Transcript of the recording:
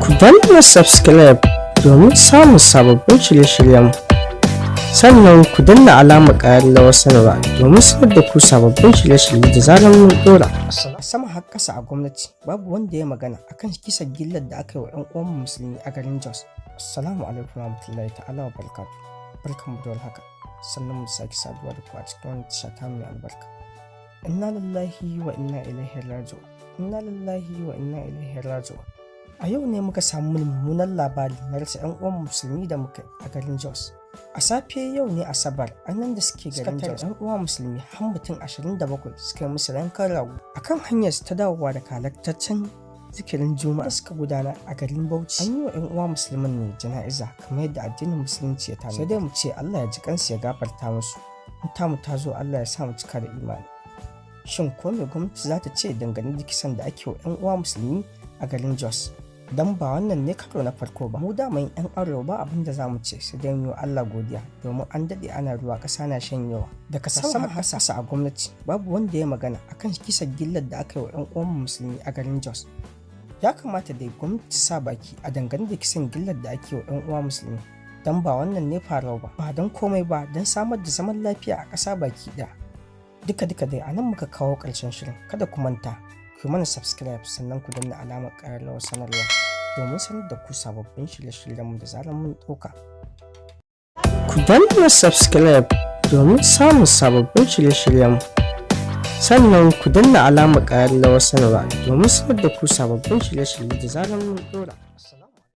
Ku danna subscribe domin samun sababbin shirye-shiryen, sannan ku danna alamar ƙararrawar sanarwa domin sanar da ku sababbin shirye-shirye da zarar mun ɗora. A sama har ƙasa a gwamnati babu wanda ya magana akan kisan gillar da aka yi wa 'yan uwan musulmi a garin Jos. Assalamu alaikum warahmatullahi ta'ala wa barakatuh. Barkanmu da warhaka. Sannan mu sake saduwa da ku a cikin wani tasha ta mai albarka. Inna lillahi wa inna ilaihi raji'un. Inna lillahi wa inna ilaihi raji'un. A yau ne muka samu mummunan labari na rasa 'yan uwan musulmi da muka a garin Jos. A safe yau ne Asabar, nan da suke garin Jos 'yan uwa musulmi har mutum 27 suka yi musu rankan rago akan hanyar ta dawowa da halartaccen zikirin Juma'a da suka gudana a garin Bauchi. An yi wa 'yan uwa musulmin ne jana'iza kamar yadda addinin musulunci ya tana. Sai dai mu ce Allah ya ji kansu ya gafarta musu. In tamu ta zo Allah ya sa mu cika da imani. Shin ko me gwamnati za ta ce dangane da kisan da ake wa 'yan uwa musulmi a garin Jos? Dan ba wannan ne karo na farko ba. Mu daman 'yan arewa ba abin da za mu ce sai dai mu Allah godiya, domin an daɗe ana ruwa ƙasa na shanyewa. Daga sama har ƙasa a gwamnati babu wanda ya magana akan kisan gillar da aka yi wa 'yan uwan musulmi a garin Jos. Ya kamata dai gwamnati sa baki a dangane da kisan gillar da ake wa 'yan uwa musulmi. Dan ba wannan ne faruwa ba don komai ba, don samar da zaman lafiya a ƙasa baki ɗaya. Duka dai a nan muka kawo ƙarshen shirin. Kada ku manta ku mana subscribe, sannan ku danna alamar ƙararrawar sanarwa domin sanar da ku sababbin shirye-shiryenmu da zarar mun ɗauka. Ku danna subscribe domin samun sababbin shirye-shiryenmu, sannan ku danna alamar ƙararrawar sanarwa domin sanar da ku sababbin shirye-shirye da zarar mun ɗora.